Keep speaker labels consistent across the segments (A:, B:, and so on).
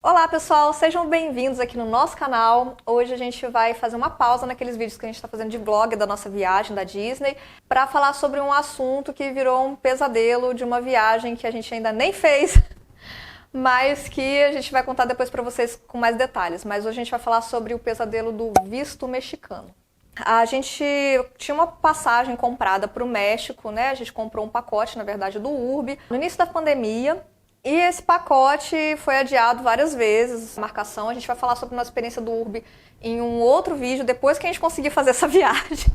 A: Olá pessoal, sejam bem-vindos aqui no nosso canal. Hoje a gente vai fazer uma pausa naqueles vídeos que a gente está fazendo de vlog da nossa viagem da Disney para falar sobre um assunto que virou um pesadelo de uma viagem que a gente ainda nem fez, mas que a gente vai contar depois para vocês com mais detalhes. Mas hoje a gente vai falar sobre o pesadelo do visto mexicano. A gente tinha uma passagem comprada para o México, né? A gente comprou um pacote, na verdade, do URB no início da pandemia. E esse pacote foi adiado várias vezes, marcação. A gente vai falar sobre a nossa experiência do URB em um outro vídeo, depois que a gente conseguir fazer essa viagem.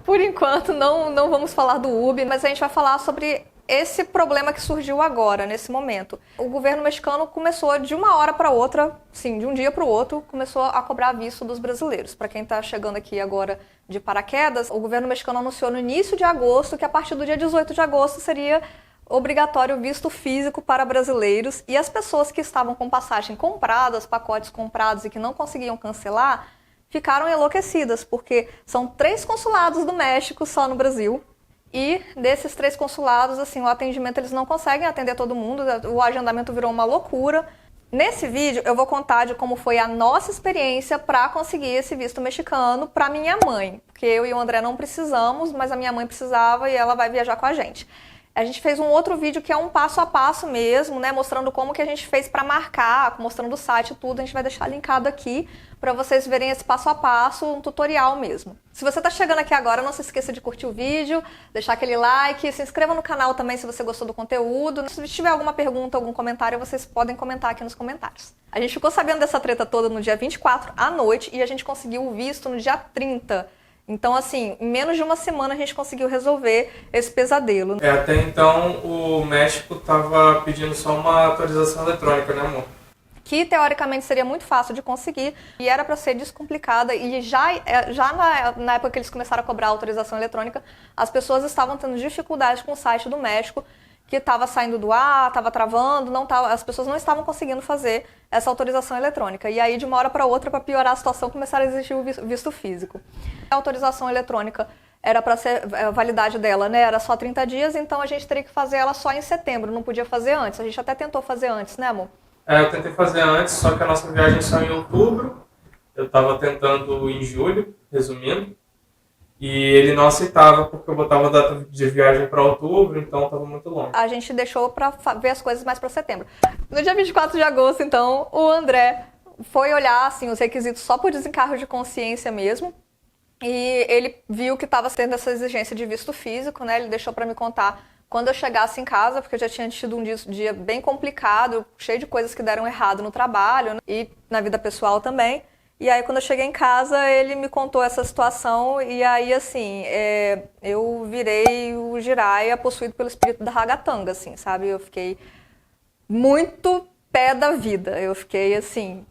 A: Por enquanto, não vamos falar do URB, mas a gente vai falar sobre esse problema que surgiu agora, nesse momento. O governo mexicano começou de uma hora para outra, sim, de um dia para o outro, começou a cobrar visto dos brasileiros. Para quem está chegando aqui agora de paraquedas, o governo mexicano anunciou no início de agosto que a partir do dia 18 de agosto seria obrigatório visto físico para brasileiros, e as pessoas que estavam com passagem compradas, pacotes comprados e que não conseguiam cancelar, ficaram enlouquecidas, porque são 3 consulados do México só no Brasil, e desses 3 consulados, assim, o atendimento eles não conseguem atender todo mundo, o agendamento virou uma loucura. Nesse vídeo eu vou contar de como foi a nossa experiência para conseguir esse visto mexicano para minha mãe, porque eu e o André não precisamos, mas a minha mãe precisava e ela vai viajar com a gente. A gente fez um outro vídeo que é um passo a passo mesmo, né, mostrando como que a gente fez para marcar, mostrando o site e tudo. A gente vai deixar linkado aqui para vocês verem esse passo a passo, um tutorial mesmo. Se você está chegando aqui agora, não se esqueça de curtir o vídeo, deixar aquele like, se inscreva no canal também se você gostou do conteúdo. Se tiver alguma pergunta, algum comentário, vocês podem comentar aqui nos comentários. A gente ficou sabendo dessa treta toda no dia 24 à noite e a gente conseguiu o visto no dia 30. Então, assim, em menos de uma semana a gente conseguiu resolver esse pesadelo.
B: Até então o México estava pedindo só uma autorização eletrônica, né, amor?
A: Que teoricamente seria muito fácil de conseguir e era para ser descomplicada. E já na época que eles começaram a cobrar a autorização eletrônica, as pessoas estavam tendo dificuldade com o site do México, que estava saindo do ar, estava travando, as pessoas não estavam conseguindo fazer essa autorização eletrônica. E aí, de uma hora para outra, para piorar a situação, começaram a exigir o visto físico. A autorização eletrônica era para ser, a validade dela, né, era só 30 dias, então a gente teria que fazer ela só em setembro, não podia fazer antes. A gente até tentou fazer antes, né, amor?
B: Eu tentei fazer antes, só que a nossa viagem é só em outubro. Eu estava tentando em julho, resumindo. E ele não aceitava porque eu botava a data de viagem para outubro, então estava muito longe.
A: A gente deixou para ver as coisas mais para setembro. No dia 24 de agosto, então, o André foi olhar assim, os requisitos só por desencargo de consciência mesmo. E ele viu que estava tendo essa exigência de visto físico, né? Ele deixou para me contar quando eu chegasse em casa, porque eu já tinha tido um dia bem complicado, cheio de coisas que deram errado no trabalho, né? E na vida pessoal também. E aí, quando eu cheguei em casa, ele me contou essa situação e aí, assim, eu virei o Jiraiya possuído pelo espírito da ragatanga, assim, sabe? Eu fiquei muito pé da vida. Eu fiquei, assim...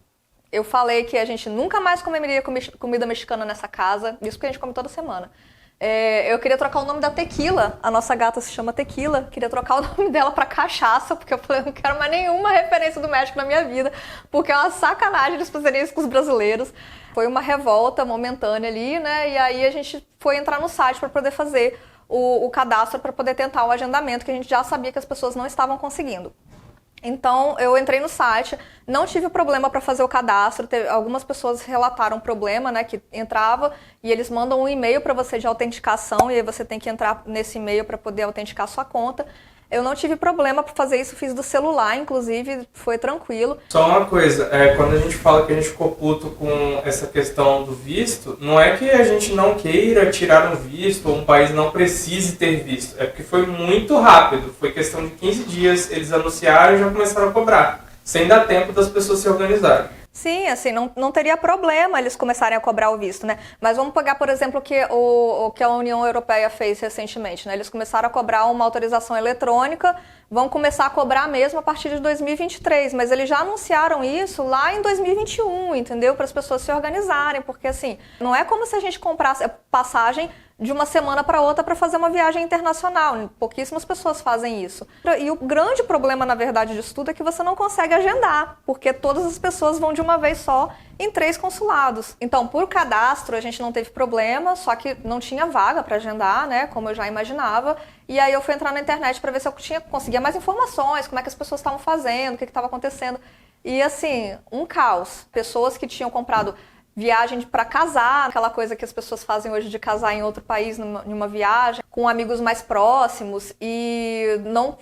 A: Eu falei que a gente nunca mais comeria comida mexicana nessa casa, isso porque a gente come toda semana. Eu queria trocar o nome da Tequila, a nossa gata se chama Tequila, queria trocar o nome dela pra Cachaça, porque eu falei, eu não quero mais nenhuma referência do México na minha vida, porque é uma sacanagem eles fazerem isso com os brasileiros. Foi uma revolta momentânea ali, né, e aí a gente foi entrar no site para poder fazer o cadastro, para poder tentar o agendamento, que a gente já sabia que as pessoas não estavam conseguindo. Então, eu entrei no site, não tive problema para fazer o cadastro, algumas pessoas relataram problema, né, que entrava e eles mandam um e-mail para você de autenticação e aí você tem que entrar nesse e-mail para poder autenticar sua conta. Eu não tive problema para fazer isso, fiz do celular, inclusive, foi tranquilo.
B: Só uma coisa, quando a gente fala que a gente ficou puto com essa questão do visto, não é que a gente não queira tirar um visto ou um país não precise ter visto, é porque foi muito rápido, foi questão de 15 dias, eles anunciaram e já começaram a cobrar, sem dar tempo das pessoas se organizarem.
A: Sim, assim, não teria problema eles começarem a cobrar o visto, né? Mas vamos pegar, por exemplo, o que a União Europeia fez recentemente, né? Eles começaram a cobrar uma autorização eletrônica, vão começar a cobrar mesmo a partir de 2023, mas eles já anunciaram isso lá em 2021, entendeu? Para as pessoas se organizarem, porque assim, não é como se a gente comprasse passagem de uma semana para outra para fazer uma viagem internacional. Pouquíssimas pessoas fazem isso. E o grande problema, na verdade, disso tudo é que você não consegue agendar, porque todas as pessoas vão de uma vez só em 3 consulados. Então, por cadastro, a gente não teve problema, só que não tinha vaga para agendar, né, como eu já imaginava. E aí eu fui entrar na internet para ver se eu conseguia mais informações, como é que as pessoas estavam fazendo, o que estava acontecendo. E assim, um caos. Pessoas que tinham comprado viagem para casar, aquela coisa que as pessoas fazem hoje de casar em outro país em uma viagem, com amigos mais próximos e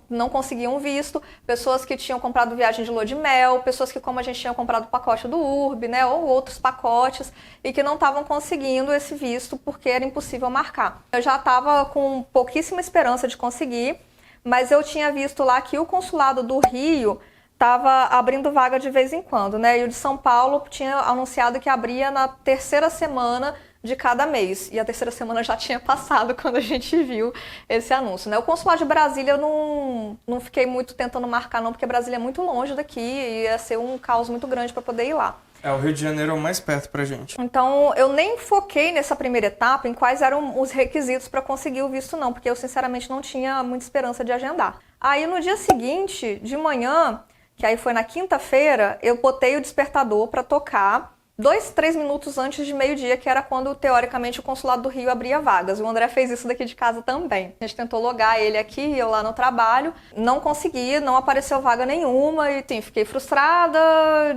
A: não conseguiam visto, pessoas que tinham comprado viagem de lua de mel, pessoas que, como a gente tinha comprado o pacote do URB, né, ou outros pacotes, e que não estavam conseguindo esse visto porque era impossível marcar. Eu já estava com pouquíssima esperança de conseguir, mas eu tinha visto lá que o consulado do Rio estava abrindo vaga de vez em quando, né? E o de São Paulo tinha anunciado que abria na terceira semana de cada mês. E a terceira semana já tinha passado quando a gente viu esse anúncio, né? O consulado de Brasília eu não fiquei muito tentando marcar não, porque Brasília é muito longe daqui e ia ser um caos muito grande para poder ir lá.
B: O Rio de Janeiro é o mais perto pra gente.
A: Então, eu nem foquei nessa primeira etapa em quais eram os requisitos para conseguir o visto não, porque eu sinceramente não tinha muita esperança de agendar. Aí no dia seguinte, de manhã, que aí foi na quinta-feira, eu botei o despertador para tocar 2, 3 minutos antes de meio-dia, que era quando, teoricamente, o consulado do Rio abria vagas. O André fez isso daqui de casa também. A gente tentou logar ele aqui, eu lá no trabalho, não consegui, não apareceu vaga nenhuma, e sim, fiquei frustrada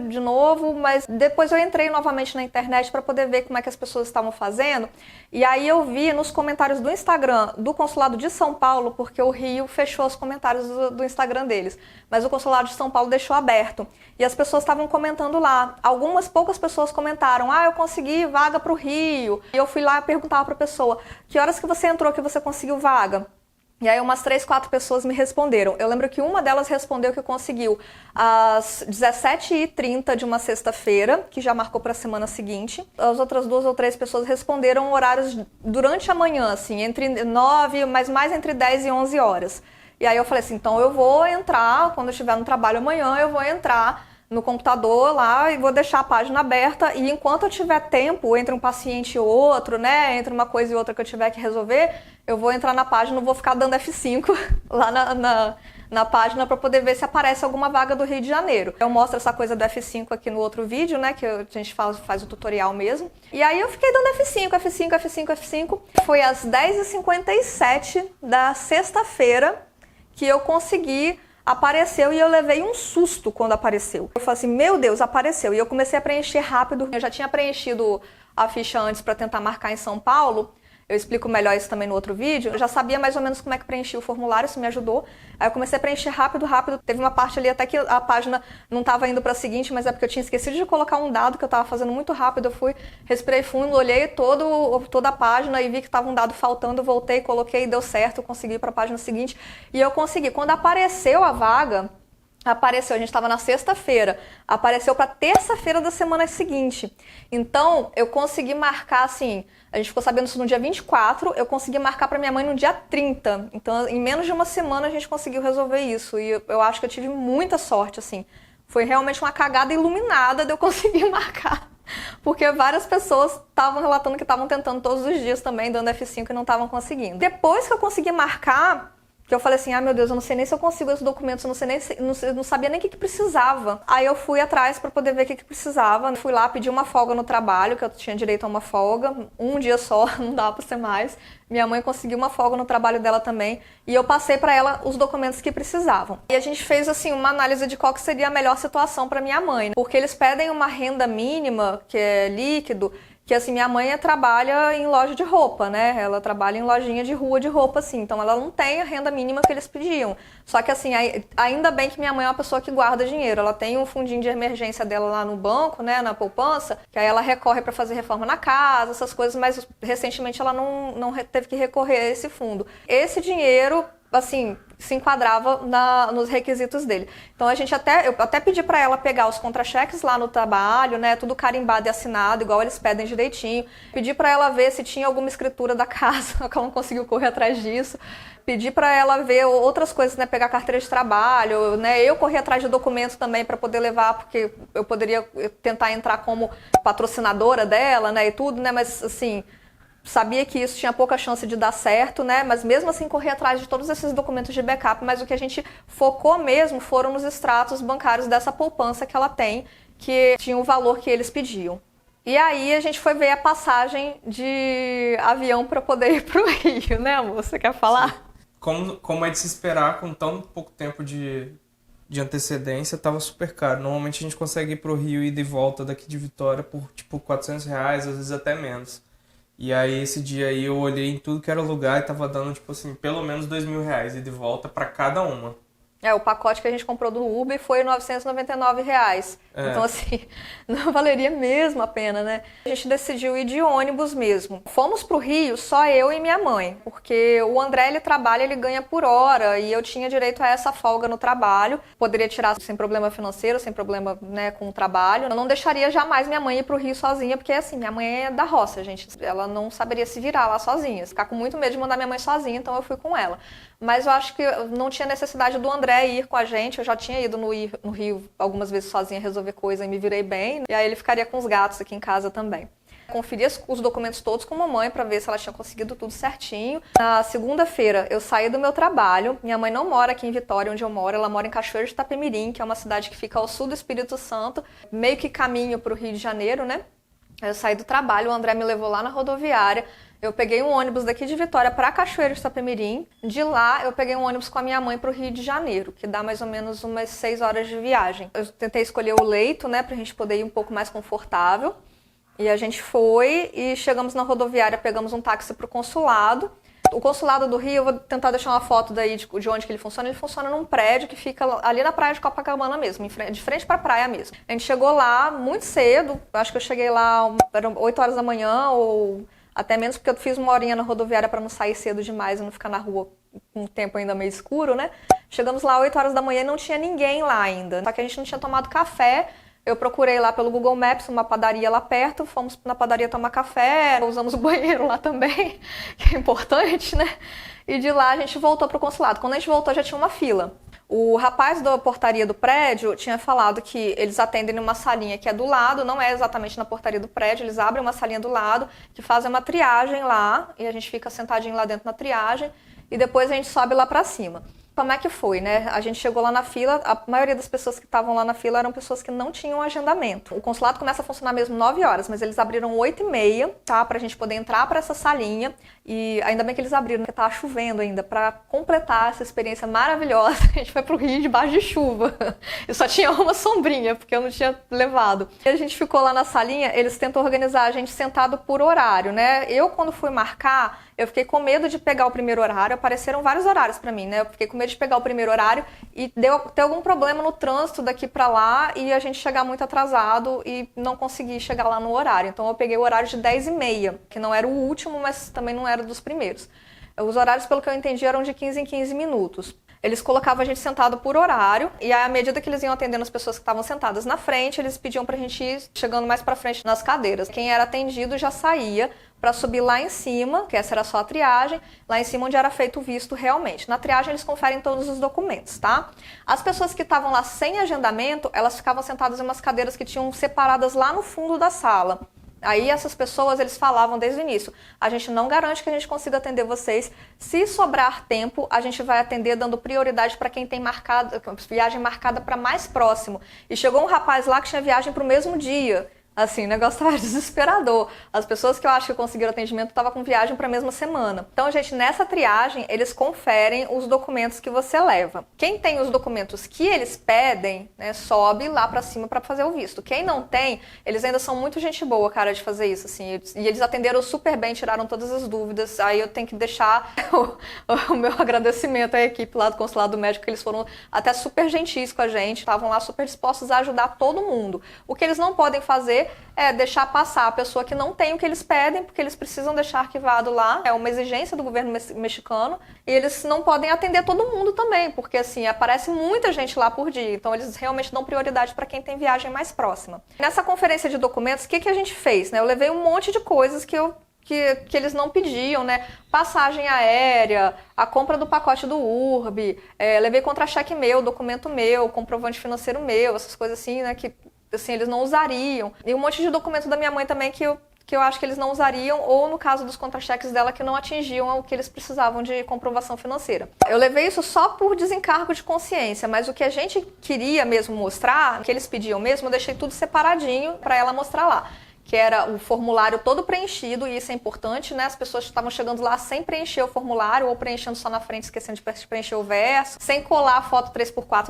A: de novo, mas depois eu entrei novamente na internet para poder ver como é que as pessoas estavam fazendo, e aí eu vi nos comentários do Instagram do consulado de São Paulo, porque o Rio fechou os comentários do Instagram deles, mas o consulado de São Paulo deixou aberto, e as pessoas estavam comentando lá. Algumas poucas pessoas comentaram, eu consegui vaga para o Rio. E eu fui lá e perguntava para a pessoa, que horas que você entrou que você conseguiu vaga? E aí umas 3, 4 pessoas me responderam. Eu lembro que uma delas respondeu que conseguiu às 17h30 de uma sexta-feira, que já marcou para a semana seguinte. As outras 2 ou 3 pessoas responderam horários durante a manhã, assim, entre 9, mas mais entre 10 e 11 horas. E aí eu falei assim, então eu vou entrar, quando eu estiver no trabalho amanhã, eu vou entrar no computador lá e vou deixar a página aberta, e enquanto eu tiver tempo entre um paciente e outro, né, entre uma coisa e outra que eu tiver que resolver, eu vou entrar na página, vou ficar dando F5 lá na página para poder ver se aparece alguma vaga do Rio de Janeiro. Eu mostro essa coisa do F5 aqui no outro vídeo, né, que a gente faz o tutorial mesmo. E aí eu fiquei dando F5. Foi às 10h57 da sexta-feira que eu consegui. Apareceu, e eu levei um susto quando apareceu. Eu falei assim, meu Deus, apareceu. E eu comecei a preencher rápido. Eu já tinha preenchido a ficha antes para tentar marcar em São Paulo. Eu explico melhor isso também no outro vídeo. Eu já sabia mais ou menos como é que preenchia o formulário, isso me ajudou. Aí eu comecei a preencher rápido. Teve uma parte ali até que a página não estava indo para a seguinte, mas é porque eu tinha esquecido de colocar um dado que eu estava fazendo muito rápido. Eu fui, respirei fundo, olhei toda a página e vi que estava um dado faltando, voltei, coloquei, deu certo, consegui ir para a página seguinte. E eu consegui. Quando apareceu a vaga, a gente estava na sexta-feira, apareceu para terça-feira da semana seguinte. Então, eu consegui marcar assim, a gente ficou sabendo isso no dia 24, eu consegui marcar para minha mãe no dia 30. Então, em menos de uma semana a gente conseguiu resolver isso. E eu acho que eu tive muita sorte, assim. Foi realmente uma cagada iluminada de eu conseguir marcar. Porque várias pessoas estavam relatando que estavam tentando todos os dias também, dando F5 e não estavam conseguindo. Depois que eu consegui marcar, que eu falei assim, meu Deus, eu não sei nem se eu consigo esses documentos, eu não sei nem não sabia nem o que precisava. Aí eu fui atrás para poder ver o que precisava. Fui lá, pedi uma folga no trabalho, que eu tinha direito a uma folga, um dia só, não dava para ser mais. Minha mãe conseguiu uma folga no trabalho dela também, e eu passei para ela os documentos que precisavam. E a gente fez assim uma análise de qual que seria a melhor situação para minha mãe, né? Porque eles pedem uma renda mínima, que é líquido, que assim, minha mãe trabalha em loja de roupa, né? Ela trabalha em lojinha de rua de roupa, assim. Então ela não tem a renda mínima que eles pediam. Só que assim, ainda bem que minha mãe é uma pessoa que guarda dinheiro. Ela tem um fundinho de emergência dela lá no banco, né? Na poupança, que aí ela recorre para fazer reforma na casa, essas coisas, mas recentemente ela não teve que recorrer a esse fundo. Esse dinheiro, assim, se enquadrava nos requisitos dele. Então eu até pedi para ela pegar os contra-cheques lá no trabalho, né, tudo carimbado e assinado, igual eles pedem direitinho. Pedi para ela ver se tinha alguma escritura da casa, que ela não conseguiu correr atrás disso. Pedi para ela ver outras coisas, né, pegar carteira de trabalho, né, eu corri atrás de documentos também para poder levar, porque eu poderia tentar entrar como patrocinadora dela, né, e tudo, né, mas assim, sabia que isso tinha pouca chance de dar certo, né? Mas mesmo assim corri atrás de todos esses documentos de backup, mas o que a gente focou mesmo foram nos extratos bancários dessa poupança que ela tem, que tinha o valor que eles pediam. E aí a gente foi ver a passagem de avião para poder ir pro Rio, né, amor? Você quer falar?
B: Como é de se esperar com tão pouco tempo de de antecedência, tava super caro. Normalmente a gente consegue ir pro Rio e de volta daqui de Vitória por tipo R$ 400, às vezes até menos. E aí esse dia aí eu olhei em tudo que era lugar e tava dando tipo assim, pelo menos R$ 2.000 e de volta pra cada uma.
A: O pacote que a gente comprou do Uber foi R$ 999. Então, assim, não valeria mesmo a pena, né? A gente decidiu ir de ônibus mesmo. Fomos pro Rio, só eu e minha mãe, porque o André, ele trabalha, ele ganha por hora, e eu tinha direito a essa folga no trabalho. Poderia tirar sem problema financeiro, sem problema, né, com o trabalho. Eu não deixaria jamais minha mãe ir pro Rio sozinha, porque, assim, minha mãe é da roça, gente. Ela não saberia se virar lá sozinha. Ficar com muito medo de mandar minha mãe sozinha, então eu fui com ela. Mas eu acho que não tinha necessidade do André ir com a gente. Eu já tinha ido no Rio algumas vezes sozinha resolver coisa e me virei bem. E aí ele ficaria com os gatos aqui em casa também. Conferi os documentos todos com a mamãe para ver se ela tinha conseguido tudo certinho. Na segunda-feira eu saí do meu trabalho. Minha mãe não mora aqui em Vitória, onde eu moro. Ela mora em Cachoeiro de Itapemirim, que é uma cidade que fica ao sul do Espírito Santo. Meio que caminho para o Rio de Janeiro, né? Eu saí do trabalho, o André me levou lá na rodoviária. Eu peguei um ônibus daqui de Vitória para Cachoeiro de Itapemirim. De lá, eu peguei um ônibus com a minha mãe para o Rio de Janeiro, que dá mais ou menos umas 6 horas de viagem. Eu tentei escolher o leito, né, para a gente poder ir um pouco mais confortável. E a gente foi e chegamos na rodoviária, pegamos um táxi para o consulado. O consulado do Rio, eu vou tentar deixar uma foto daí de onde que ele funciona. Ele funciona num prédio que fica ali na praia de Copacabana mesmo, de frente para a praia mesmo. A gente chegou lá muito cedo, acho que eu cheguei lá, eram 8 horas da manhã ou até menos, porque eu fiz uma horinha na rodoviária para não sair cedo demais e não ficar na rua com o tempo ainda meio escuro, né? Chegamos lá 8 horas da manhã e não tinha ninguém lá ainda. Só que a gente não tinha tomado café. Eu procurei lá pelo Google Maps uma padaria lá perto, fomos na padaria tomar café, usamos o banheiro lá também, que é importante, né? E de lá a gente voltou pro consulado. Quando a gente voltou já tinha uma fila. O rapaz da portaria do prédio tinha falado que eles atendem numa salinha que é do lado, não é exatamente na portaria do prédio, eles abrem uma salinha do lado, que fazem uma triagem lá, e a gente fica sentadinho lá dentro na triagem, e depois a gente sobe lá pra cima. Como é que foi, né? A gente chegou lá na fila, a maioria das pessoas que estavam lá na fila eram pessoas que não tinham agendamento. O consulado começa a funcionar mesmo 9 horas, mas eles abriram 8h30, tá? Pra gente poder entrar pra essa salinha. E ainda bem que eles abriram, porque tava chovendo ainda, pra completar essa experiência maravilhosa. A gente foi pro Rio debaixo de chuva. E só tinha uma sombrinha, porque eu não tinha levado. E a gente ficou lá na salinha, eles tentam organizar a gente sentado por horário, né? Eu, quando fui marcar, eu fiquei com medo de pegar o primeiro horário. Apareceram vários horários pra mim, né? Eu fiquei com medo de pegar o primeiro horário e ter algum problema no trânsito daqui pra lá e a gente chegar muito atrasado e não conseguir chegar lá no horário. Então eu peguei o horário de 10h30, que não era o último, mas também não era dos primeiros. Os horários, pelo que eu entendi, eram de 15 em 15 minutos. Eles colocavam a gente sentado por horário e aí, à medida que eles iam atendendo as pessoas que estavam sentadas na frente, eles pediam pra gente ir chegando mais pra frente nas cadeiras. Quem era atendido já saía para subir lá em cima, que essa era só a triagem, lá em cima onde era feito o visto realmente. Na triagem eles conferem todos os documentos, tá? As pessoas que estavam lá sem agendamento, elas ficavam sentadas em umas cadeiras que tinham separadas lá no fundo da sala. Aí essas pessoas, eles falavam desde o início, a gente não garante que a gente consiga atender vocês, se sobrar tempo, a gente vai atender dando prioridade para quem tem viagem marcada para mais próximo. E chegou um rapaz lá que tinha viagem para o mesmo dia. Assim, o negócio estava desesperador. As pessoas que eu acho que conseguiram atendimento estavam com viagem para a mesma semana. Então, gente, nessa triagem, eles conferem os documentos que você leva. Quem tem os documentos que eles pedem, né, sobe lá para cima para fazer o visto. Quem não tem, eles ainda são muito gente boa, cara, de fazer isso, assim. E eles atenderam super bem, tiraram todas as dúvidas. Aí eu tenho que deixar o meu agradecimento à equipe lá do Consulado Médico, que eles foram até super gentis com a gente, estavam lá super dispostos a ajudar todo mundo. O que eles não podem fazer é deixar passar a pessoa que não tem o que eles pedem, porque eles precisam deixar arquivado lá, é uma exigência do governo mexicano, e eles não podem atender todo mundo também, porque assim, aparece muita gente lá por dia, então eles realmente dão prioridade para quem tem viagem mais próxima. Nessa conferência de documentos, o que a gente fez, né? Eu levei um monte de coisas que eles não pediam, né? Passagem aérea, a compra do pacote do URB, levei contra-cheque meu, documento meu, comprovante financeiro meu, essas coisas assim, né? Que assim, eles não usariam. E um monte de documento da minha mãe também que eu acho que eles não usariam, ou no caso dos contra-cheques dela que não atingiam o que eles precisavam de comprovação financeira. Eu levei isso só por desencargo de consciência, mas o que a gente queria mesmo mostrar, que eles pediam mesmo, eu deixei tudo separadinho para ela mostrar lá. que era o formulário todo preenchido, e isso é importante, né? As pessoas estavam chegando lá sem preencher o formulário, ou preenchendo só na frente, esquecendo de preencher o verso, sem colar a foto 3x4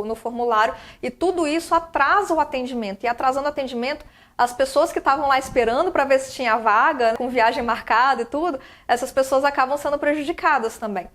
A: no formulário, e tudo isso atrasa o atendimento. E atrasando o atendimento, as pessoas que estavam lá esperando para ver se tinha vaga, com viagem marcada e tudo, essas pessoas acabam sendo prejudicadas também.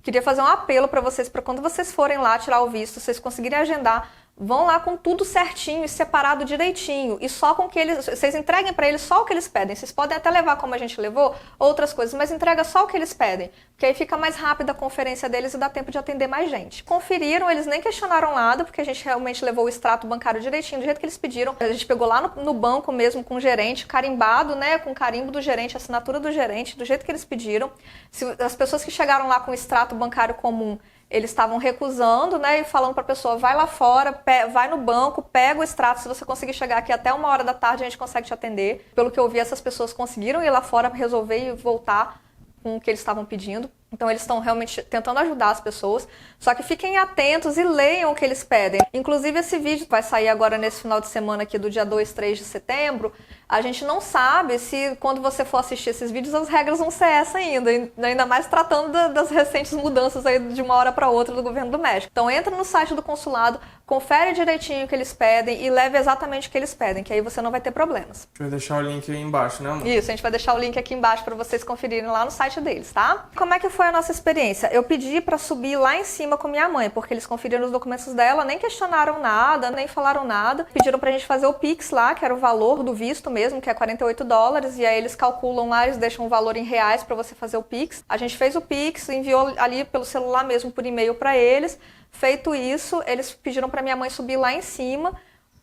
A: Queria fazer um apelo para vocês, para quando vocês forem lá tirar o visto, vocês conseguirem agendar, vão lá com tudo certinho e separado direitinho, e só com que vocês entreguem para eles só o que eles pedem. Vocês podem até levar, como a gente levou, outras coisas, mas entrega só o que eles pedem, porque aí fica mais rápida a conferência deles e dá tempo de atender mais gente. Conferiram, eles nem questionaram nada, porque a gente realmente levou o extrato bancário direitinho, do jeito que eles pediram. A gente pegou lá no banco mesmo, com o gerente, carimbado, né, com o carimbo do gerente, assinatura do gerente, do jeito que eles pediram. Se as pessoas que chegaram lá com o extrato bancário comum, eles estavam recusando, né, e falando para a pessoa, vai lá fora, vai no banco, pega o extrato, se você conseguir chegar aqui até 1h da tarde, a gente consegue te atender. Pelo que eu vi, essas pessoas conseguiram ir lá fora, resolver e voltar com o que eles estavam pedindo. Então eles estão realmente tentando ajudar as pessoas, só que fiquem atentos e leiam o que eles pedem. Inclusive esse vídeo vai sair agora nesse final de semana aqui do dia 2, 3 de setembro. A gente não sabe se quando você for assistir esses vídeos as regras vão ser essa ainda mais tratando das recentes mudanças aí de uma hora para outra do governo do México. Então entra no site do consulado, confere direitinho o que eles pedem e leve exatamente o que eles pedem, que aí você não vai ter problemas.
B: A gente vai deixar o link aí embaixo, né, amor?
A: Isso, a gente vai deixar o link aqui embaixo para vocês conferirem lá no site deles, tá? Como é que foi a nossa experiência? Eu pedi para subir lá em cima com minha mãe, porque eles conferiram os documentos dela, nem questionaram nada, nem falaram nada. Pediram pra gente fazer o Pix lá, que era o valor do visto mesmo, que é $48, e aí eles calculam lá, eles deixam o valor em reais para você fazer o Pix. A gente fez o Pix, enviou ali pelo celular mesmo, por e-mail para eles. Feito isso, eles pediram para minha mãe subir lá em cima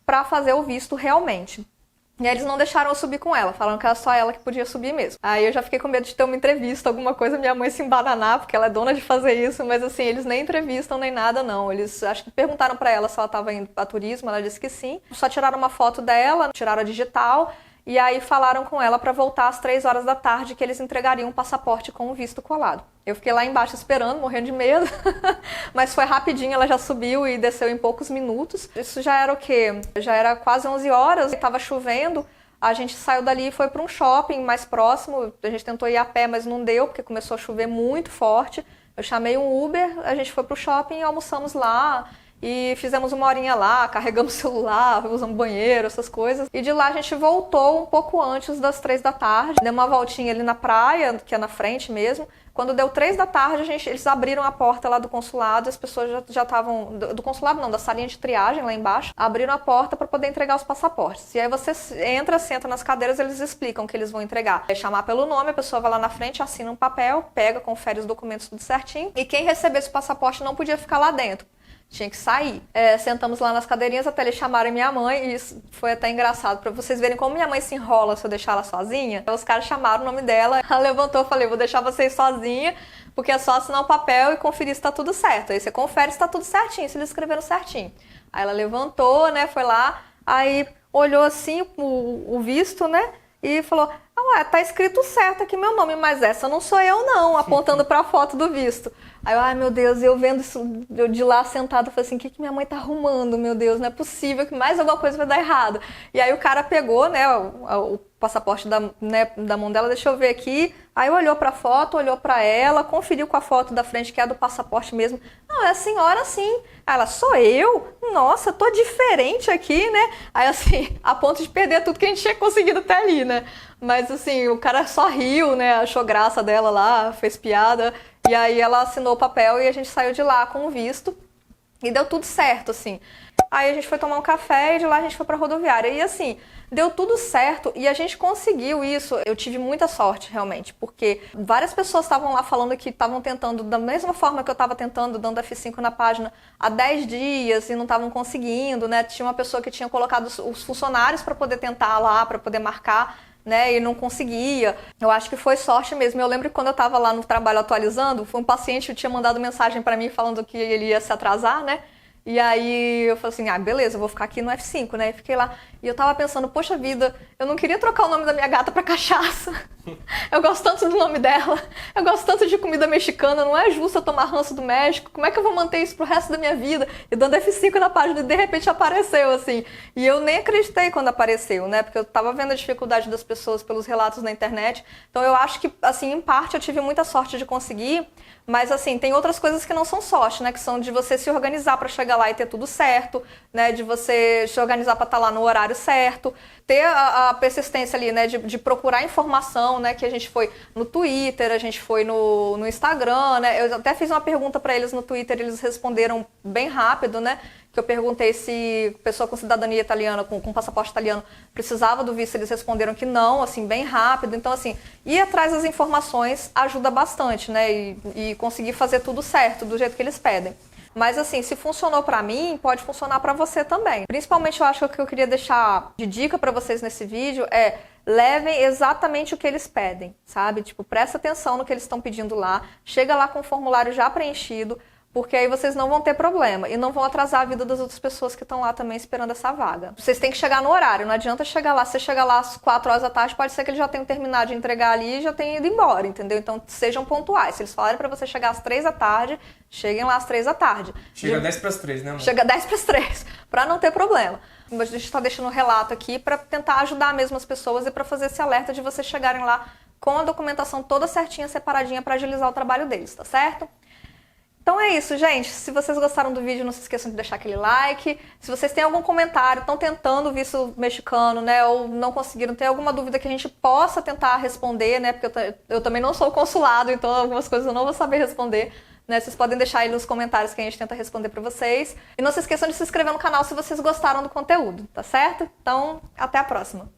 A: para fazer o visto realmente. E aí eles não deixaram eu subir com ela, falaram que era só ela que podia subir mesmo. Aí eu já fiquei com medo de ter uma entrevista, alguma coisa, minha mãe se embananar, porque ela é dona de fazer isso, mas assim, eles nem entrevistam nem nada não. Eles acho que perguntaram pra ela se ela tava indo pra turismo, ela disse que sim. Só tiraram uma foto dela, tiraram a digital, e aí falaram com ela pra voltar às 3h da tarde, que eles entregariam um passaporte com o visto colado. Eu fiquei lá embaixo esperando, morrendo de medo, mas foi rapidinho, ela já subiu e desceu em poucos minutos. Isso já era o quê? Já era quase 11 horas, estava chovendo, a gente saiu dali e foi para um shopping mais próximo, a gente tentou ir a pé, mas não deu, porque começou a chover muito forte. Eu chamei um Uber, a gente foi pro shopping e almoçamos lá, e fizemos uma horinha lá, carregamos o celular, usamos banheiro, essas coisas. E de lá a gente voltou um pouco antes das 3 da tarde, deu uma voltinha ali na praia, que é na frente mesmo. Quando deu 3 da tarde, eles abriram a porta lá do consulado, as pessoas já estavam... Do consulado não, da salinha de triagem lá embaixo. Abriram a porta para poder entregar os passaportes. E aí você entra, senta nas cadeiras, eles explicam o que eles vão entregar. É chamar pelo nome, a pessoa vai lá na frente, assina um papel, pega, confere os documentos tudo certinho. E quem recebesse o passaporte não podia ficar lá dentro. Tinha que sair. Sentamos lá nas cadeirinhas até eles chamarem minha mãe, e isso foi até engraçado, pra vocês verem como minha mãe se enrola se eu deixar ela sozinha. Os caras chamaram o nome dela, ela levantou, eu falei, vou deixar vocês sozinha, porque é só assinar o papel e conferir se tá tudo certo. Aí você confere se tá tudo certinho, se eles escreveram certinho. Aí ela levantou, né, foi lá, aí olhou assim o visto, né, e falou, ué, tá escrito certo aqui meu nome, mas essa não sou eu não, apontando pra foto do visto. Aí eu, ai meu Deus, eu vendo isso eu de lá sentada, eu falei assim, o que minha mãe tá arrumando, meu Deus, não é possível que mais alguma coisa vai dar errado. E aí o cara pegou, né, o passaporte da mão dela, deixa eu ver aqui, aí olhou pra foto, olhou pra ela, conferiu com a foto da frente, que é a do passaporte mesmo. Não, é a senhora sim. Aí ela, sou eu? Nossa, tô diferente aqui, né? Aí assim, a ponto de perder tudo que a gente tinha conseguido até ali, né? Mas assim, o cara só riu, né, achou graça dela lá, fez piada. E aí ela assinou o papel e a gente saiu de lá com o visto. E deu tudo certo, assim. Aí a gente foi tomar um café e de lá a gente foi pra rodoviária. E assim, deu tudo certo e a gente conseguiu isso. Eu tive muita sorte, realmente, porque várias pessoas estavam lá falando que estavam tentando, da mesma forma que eu estava tentando, dando F5 na página, há 10 dias e não estavam conseguindo, né? Tinha uma pessoa que tinha colocado os funcionários para poder tentar lá, para poder marcar, né, e não conseguia. Eu acho que foi sorte mesmo. Eu lembro que quando eu tava lá no trabalho atualizando, foi um paciente que tinha mandado mensagem pra mim falando que ele ia se atrasar, né? E aí eu falei assim, beleza, eu vou ficar aqui no F5, né? E fiquei lá. E eu tava pensando, poxa vida, eu não queria trocar o nome da minha gata pra cachaça. Eu gosto tanto do nome dela, eu gosto tanto de comida mexicana, não é justo eu tomar ranço do México, como é que eu vou manter isso pro resto da minha vida? E dando F5 na página e de repente apareceu, assim. E eu nem acreditei quando apareceu, né? Porque eu tava vendo a dificuldade das pessoas pelos relatos na internet. Então eu acho que, assim, em parte eu tive muita sorte de conseguir, mas, assim, tem outras coisas que não são sorte, né? Que são de você se organizar para chegar lá e ter tudo certo, né? De você se organizar para estar lá no horário certo, ter a persistência ali, né? De procurar informação, né? Que a gente foi no Twitter, a gente foi no Instagram, né? Eu até fiz uma pergunta para eles no Twitter, eles responderam bem rápido, né? Que eu perguntei se pessoa com cidadania italiana, com passaporte italiano, precisava do visto, eles responderam que não, assim, bem rápido. Então, assim, ir atrás das informações ajuda bastante, né? E conseguir fazer tudo certo, do jeito que eles pedem. Mas, assim, se funcionou pra mim, pode funcionar pra você também. Principalmente, eu acho que o que eu queria deixar de dica pra vocês nesse vídeo é: levem exatamente o que eles pedem, sabe? Tipo, presta atenção no que eles estão pedindo lá, chega lá com o formulário já preenchido, porque aí vocês não vão ter problema e não vão atrasar a vida das outras pessoas que estão lá também esperando essa vaga. Vocês têm que chegar no horário, não adianta chegar lá, se você chegar lá às 4 horas da tarde, pode ser que eles já tenham terminado de entregar ali e já tenham ido embora, entendeu? Então sejam pontuais. Se eles falarem pra você chegar às 3 da tarde, cheguem lá às 3 da tarde.
B: Chega 10 para as 3, né, amor?
A: Chega 10 para as 3, pra não ter problema. A gente tá deixando um relato aqui pra tentar ajudar mesmo as pessoas e pra fazer esse alerta de vocês chegarem lá com a documentação toda certinha, separadinha, pra agilizar o trabalho deles, tá certo? Então é isso, gente. Se vocês gostaram do vídeo, não se esqueçam de deixar aquele like. Se vocês têm algum comentário, estão tentando o visto mexicano, né, ou não conseguiram, tem alguma dúvida que a gente possa tentar responder, né, porque eu também não sou consulado, então algumas coisas eu não vou saber responder, né, vocês podem deixar aí nos comentários que a gente tenta responder pra vocês. E não se esqueçam de se inscrever no canal se vocês gostaram do conteúdo, tá certo? Então, até a próxima.